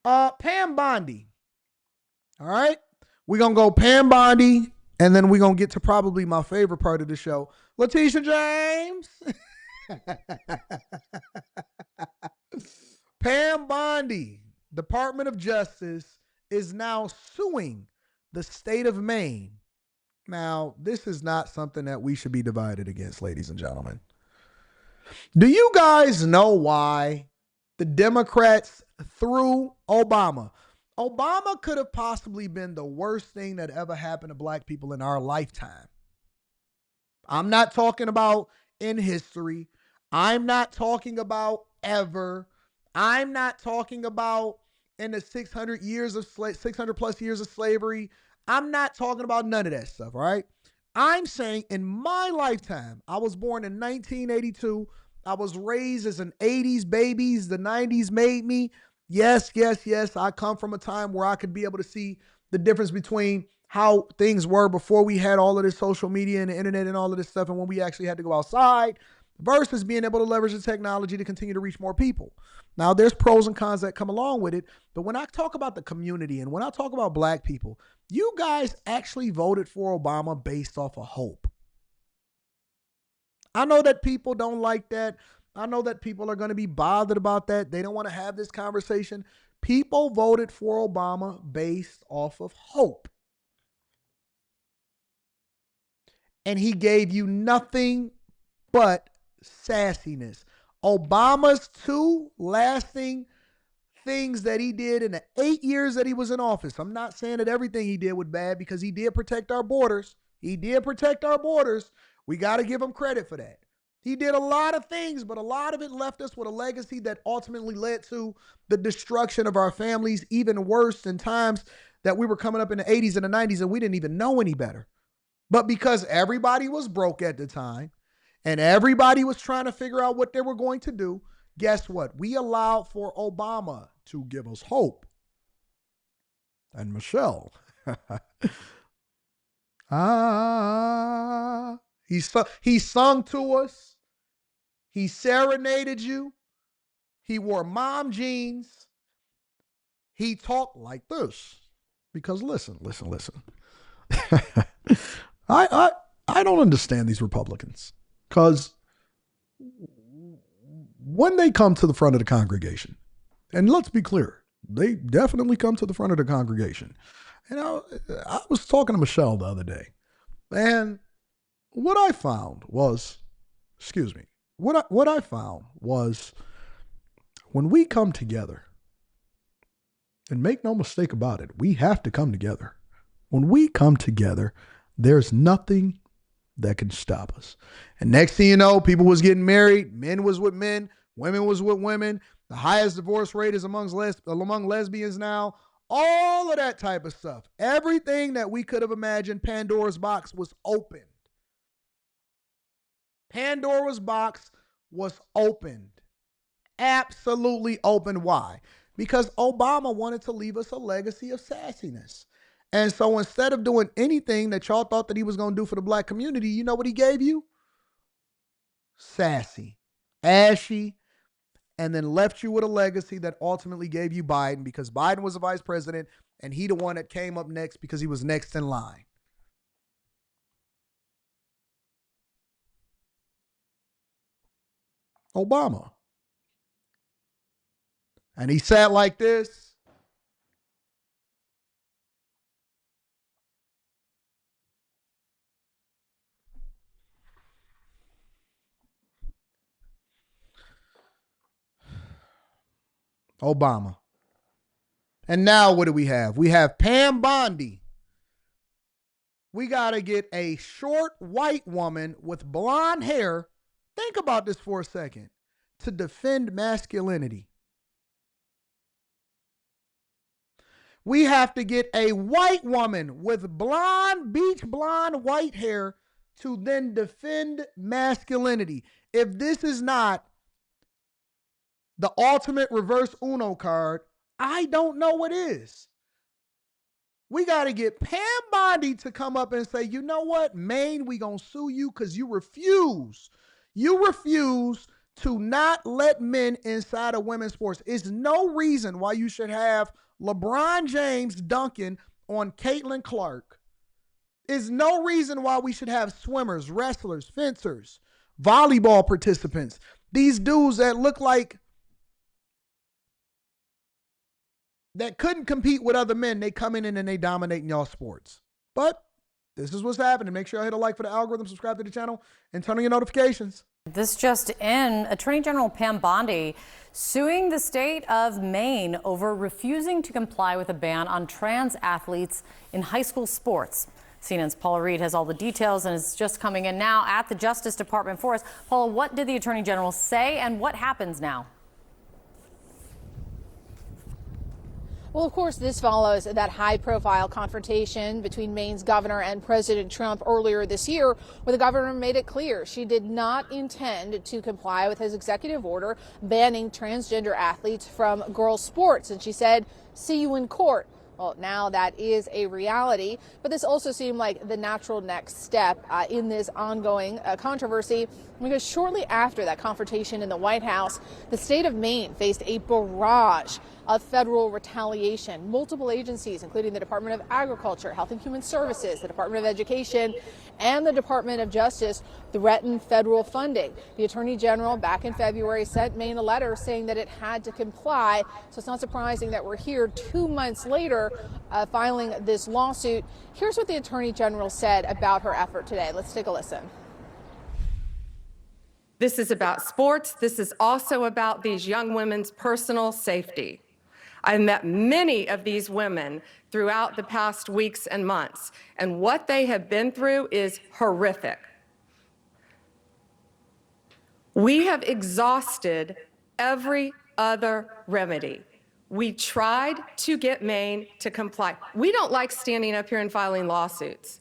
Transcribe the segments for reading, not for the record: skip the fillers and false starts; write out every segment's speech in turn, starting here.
Pam Bondi. All right. We're going to go Pam Bondi, and then we're going to get to probably my favorite part of the show, Letitia James. Pam Bondi, Department of Justice, is now suing the state of Maine. Now, this is not something that we should be divided against, ladies and gentlemen. Do you guys know why the Democrats threw Obama? Obama could have possibly been the worst thing that ever happened to black people in our lifetime. I'm not talking about in history. I'm not talking about ever. I'm not talking about in the 600 plus years of slavery. I'm not talking about none of that stuff, right? I'm saying in my lifetime, I was born in 1982. I was raised as an 80s baby. The 90s made me. Yes. I come from a time where I could be able to see the difference between how things were before we had all of this social media and the internet and all of this stuff, and when we actually had to go outside, versus being able to leverage the technology to continue to reach more people. Now, there's pros and cons that come along with it, but when I talk about the community and when I talk about black people, you guys actually voted for Obama based off of hope. I know that people don't like that. I know that people are going to be bothered about that. They don't want to have this conversation. People voted for Obama based off of hope. And he gave you nothing but sassiness. Obama's two lasting things that he did in the 8 years that he was in office. I'm not saying that everything he did was bad, because he did protect our borders. We got to give him credit for that. He did a lot of things, but a lot of it left us with a legacy that ultimately led to the destruction of our families, even worse in times that we were coming up in the 80s and the 90s and we didn't even know any better. But because everybody was broke at the time and everybody was trying to figure out what they were going to do, guess what? We allowed for Obama to give us hope. And Michelle, he sung to us. He serenaded you. He wore mom jeans. He talked like this. Because listen. I don't understand these Republicans, because when they come to the front of the congregation, and let's be clear, they definitely come to the front of the congregation. And I was talking to Michelle the other day, and what I found was when we come together, and make no mistake about it, we have to come together. When we come together, there's nothing that can stop us. And next thing you know, people was getting married. Men was with men. Women was with women. The highest divorce rate is among lesbians now. All of that type of stuff. Everything that we could have imagined, Pandora's box was opened. Pandora's box was opened. Absolutely opened. Why? Because Obama wanted to leave us a legacy of sassiness. And so instead of doing anything that y'all thought that he was going to do for the black community, you know what he gave you? Sassy, ashy, and then left you with a legacy that ultimately gave you Biden, because Biden was the vice president and he the one that came up next because he was next in line. Obama. And he sat like this. Obama. And now what do we have? We have Pam Bondi. We got to get a short white woman with blonde hair. Think about this for a second. To defend masculinity. We have to get a white woman with blonde, beach blonde, white hair to then defend masculinity. If this is not the ultimate reverse Uno card, I don't know what is. We got to get Pam Bondi to come up and say, you know what, Maine, we going to sue you because you refuse to not let men inside of women's sports. Is no reason why you should have LeBron James dunking on Caitlin Clark. Is no reason why we should have swimmers, wrestlers, fencers, volleyball participants. These dudes that look like that couldn't compete with other men, they come in and they dominate in y'all sports. But this is what's happening. Make sure you hit a like for the algorithm, subscribe to the channel, and turn on your notifications. This just in, Attorney General Pam Bondi suing the state of Maine over refusing to comply with a ban on trans athletes in high school sports. CNN's Paula Reed has all the details and is just coming in now at the Justice Department for us. Paula, what did the Attorney General say and what happens now? Well, of course, this follows that high-profile confrontation between Maine's governor and President Trump earlier this year, where the governor made it clear she did not intend to comply with his executive order banning transgender athletes from girls' sports. And she said, "See you in court." Well, now that is a reality, but this also seemed like the natural next step in this ongoing controversy, because shortly after that confrontation in the White House, the state of Maine faced a barrage of federal retaliation. Multiple agencies, including the Department of Agriculture, Health and Human Services, the Department of Education, and the Department of Justice, threatened federal funding. The Attorney General back in February sent Maine a letter saying that it had to comply. So it's not surprising that we're here 2 months later filing this lawsuit. Here's what the Attorney General said about her effort today. Let's take a listen. This is about sports. This is also about these young women's personal safety. I've met many of these women throughout the past weeks and months, and what they have been through is horrific. We have exhausted every other remedy. We tried to get Maine to comply. We don't like standing up here and filing lawsuits.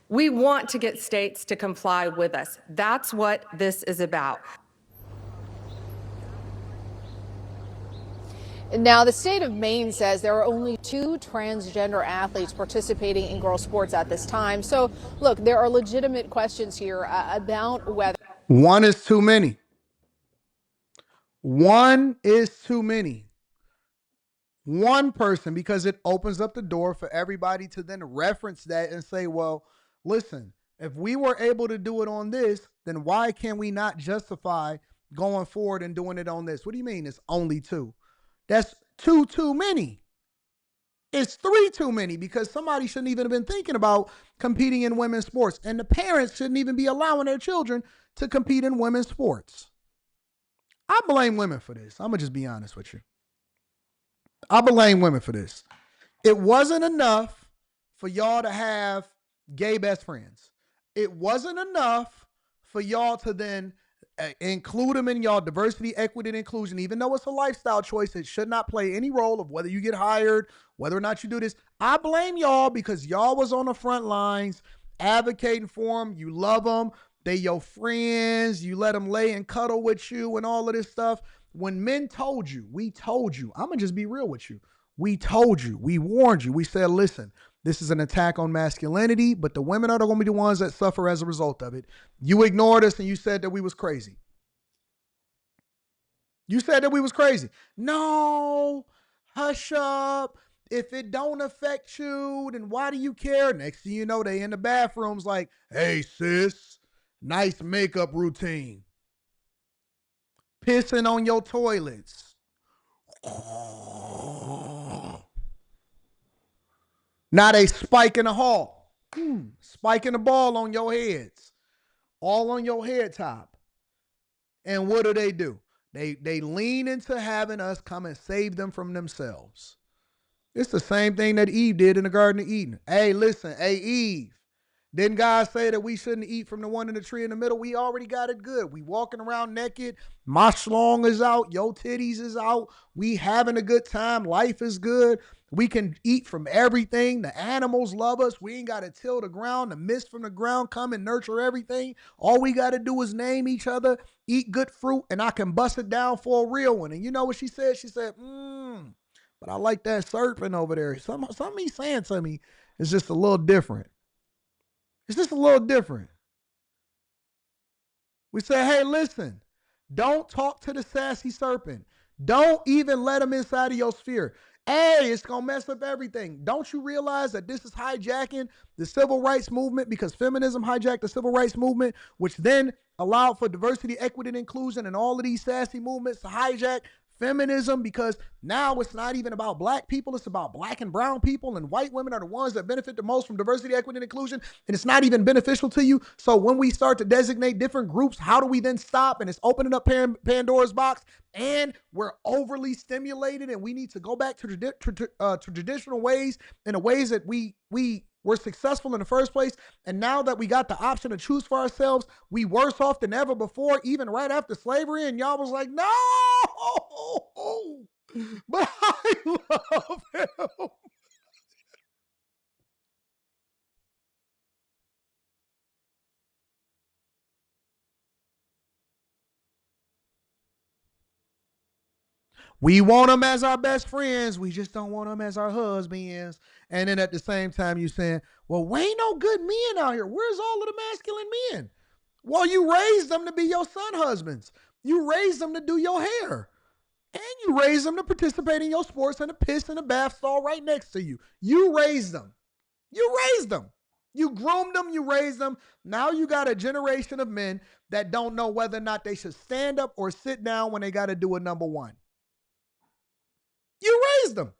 We want to get states to comply with us. That's what this is about. Now, the state of Maine says there are only 2 transgender athletes participating in girls' sports at this time. So, look, there are legitimate questions here about whether one is too many. One is too many. One person, because it opens up the door for everybody to then reference that and say, well, listen, if we were able to do it on this, then why can we not justify going forward and doing it on this? What do you mean it's only 2? That's 2 too many. It's 3 too many, because somebody shouldn't even have been thinking about competing in women's sports. And the parents shouldn't even be allowing their children to compete in women's sports. I blame women for this. I'm going to just be honest with you. I blame women for this. It wasn't enough for y'all to have gay best friends. It wasn't enough for y'all to then include them in y'all diversity, equity, and inclusion. Even though it's a lifestyle choice, it should not play any role of whether you get hired, whether or not you do this. I blame y'all because y'all was on the front lines advocating for them. You love them. They your friends. You let them lay and cuddle with you and all of this stuff. When men told you, we told you, I'm going to just be real with you. We told you, we warned you. We said, listen, this is an attack on masculinity, but the women are going to be the ones that suffer as a result of it. You ignored us and you said that we was crazy. You said that we was crazy. No, hush up. If it don't affect you, then why do you care? Next thing you know, they in the bathrooms like, hey, sis, nice makeup routine. Pissing on your toilets. Now they spike in the hall. Spiking the ball on your heads. All on your head top. And what do? They lean into having us come and save them from themselves. It's the same thing that Eve did in the Garden of Eden. Hey, listen, hey, Eve. Didn't God say that we shouldn't eat from the one in the tree in the middle? We already got it good. We walking around naked. My schlong is out. Your titties is out. We having a good time. Life is good. We can eat from everything. The animals love us. We ain't got to till the ground. The mist from the ground come and nurture everything. All we got to do is name each other, eat good fruit, and I can bust it down for a real one. And you know what she said? She said, but I like that serpent over there. Something he's saying to me is just a little different. It's just a little different. We say, hey, listen, Don't talk to the sassy serpent. Don't even let him inside of your sphere. Hey, it's going to mess up everything. Don't you realize that this is hijacking the civil rights movement because feminism hijacked the civil rights movement, which then allowed for diversity, equity, and inclusion and all of these sassy movements to hijack feminism, because now it's not even about black people, it's about black and brown people, and white women are the ones that benefit the most from diversity, equity, and inclusion, and it's not even beneficial to you. So when we start to designate different groups, how do we then stop? And it's opening up Pandora's box, and we're overly stimulated, and we need to go back to traditional ways and the ways that we were successful in the first place. And now that we got the option to choose for ourselves, we worse off than ever before, even right after slavery. And y'all was like, no, but I love him. We want them as our best friends. We just don't want them as our husbands. And then at the same time, you saying, well, we ain't no good men out here. Where's all of the masculine men? Well, you raised them to be your son husbands. You raised them to do your hair. And you raised them to participate in your sports and to piss in the bath stall right next to you. You raised them. You raised them. You groomed them. You raised them. Now you got a generation of men that don't know whether or not they should stand up or sit down when they got to do a number one. You raised them.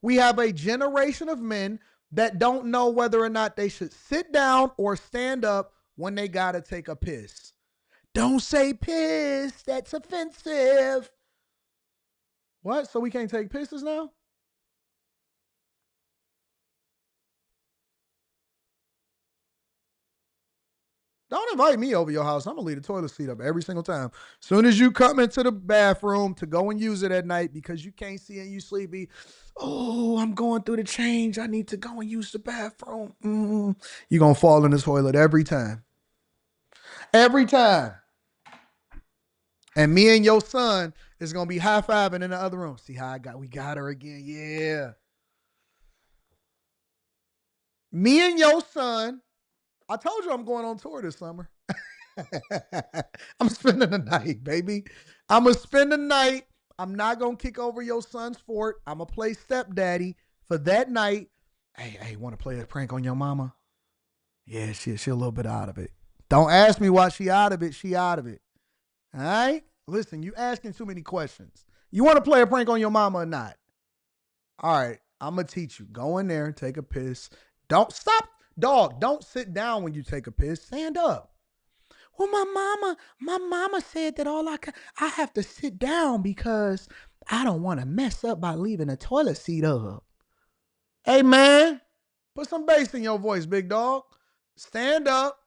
We have a generation of men that don't know whether or not they should sit down or stand up when they got to take a piss. Don't say piss. That's offensive. What? So we can't take pisses now? Don't invite me over your house. I'm going to leave the toilet seat up every single time. Soon as you come into the bathroom to go and use it at night because you can't see and you sleepy, oh, I'm going through the change. I need to go and use the bathroom. You're going to fall in the toilet every time. Every time. And me and your son is going to be high-fiving in the other room. See how we got her again? Yeah. Me and your son, I told you I'm going on tour this summer. I'm spending the night, baby. I'm going to spend the night. I'm not going to kick over your son's fort. I'm going to play stepdaddy for that night. Hey, want to play a prank on your mama? Yeah, she a little bit out of it. Don't ask me why she out of it. She out of it. All right? Listen, you asking too many questions. You want to play a prank on your mama or not? All right, I'm going to teach you. Go in there and take a piss. Don't stop. Dog, don't sit down when you take a piss. Stand up. Well, my mama said that I have to sit down because I don't want to mess up by leaving a toilet seat up. Hey, man, put some bass in your voice, big dog. Stand up,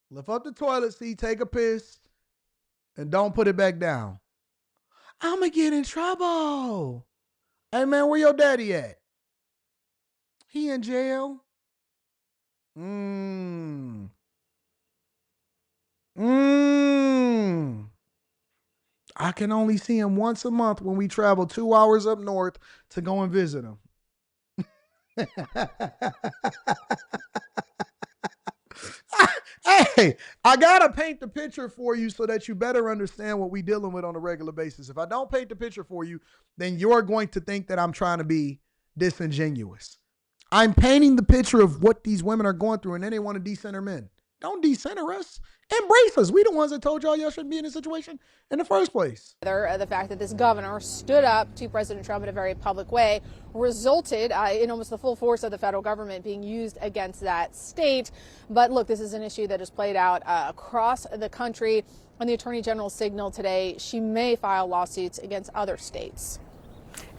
lift up the toilet seat, take a piss, and don't put it back down. I'm going to get in trouble. Hey, man, where your daddy at? He in jail. I can only see him once a month when we travel 2 hours up north to go and visit him. Hey, I gotta paint the picture for you so that you better understand what we're dealing with on a regular basis. If I don't paint the picture for you, then you're going to think that I'm trying to be disingenuous. I'm painting the picture of what these women are going through, and then they want to decenter men. Don't decenter us. Embrace us. We the ones that told y'all shouldn't be in this situation in the first place. The fact that this governor stood up to President Trump in a very public way resulted in almost the full force of the federal government being used against that state. But look, this is an issue that is played out across the country. And the Attorney General signaled today she may file lawsuits against other states.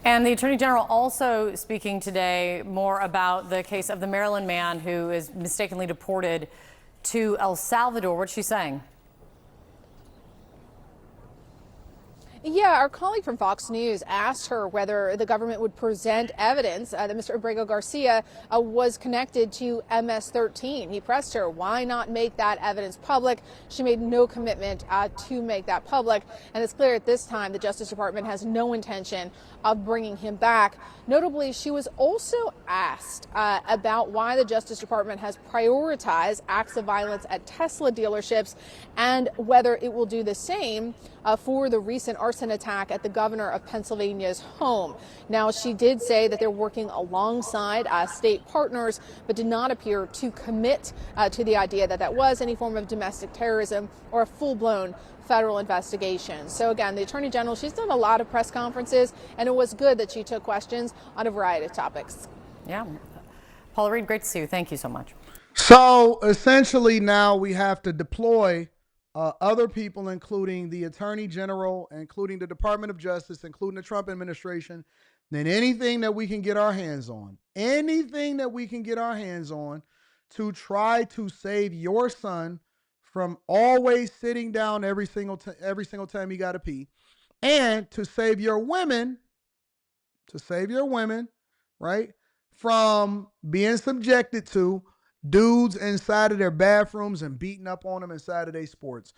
And the Attorney General also speaking today more about the case of the Maryland man who is mistakenly deported to El Salvador. What's she saying? Yeah, our colleague from Fox News asked her whether the government would present evidence that Mr. Abrego Garcia was connected to MS-13. He pressed her, why not make that evidence public? She made no commitment to make that public. And it's clear at this time the Justice Department has no intention of bringing him back. Notably, she was also asked about why the Justice Department has prioritized acts of violence at Tesla dealerships and whether it will do the same for the recent arson attack at the governor of Pennsylvania's home. Now, she did say that they're working alongside state partners, but did not appear to commit to the idea that that was any form of domestic terrorism or a full-blown federal investigation. So again, the Attorney General, she's done a lot of press conferences, and it was good that she took questions on a variety of topics. Yeah. Paula Reed, great to see you. Thank you so much. So essentially now we have to deploy other people, including the Attorney General, including the Department of Justice, including the Trump administration, then anything that we can get our hands on, to try to save your son from always sitting down every single time you got to pee, and to save your women, right, from being subjected to dudes inside of their bathrooms and beating up on them inside of their sports.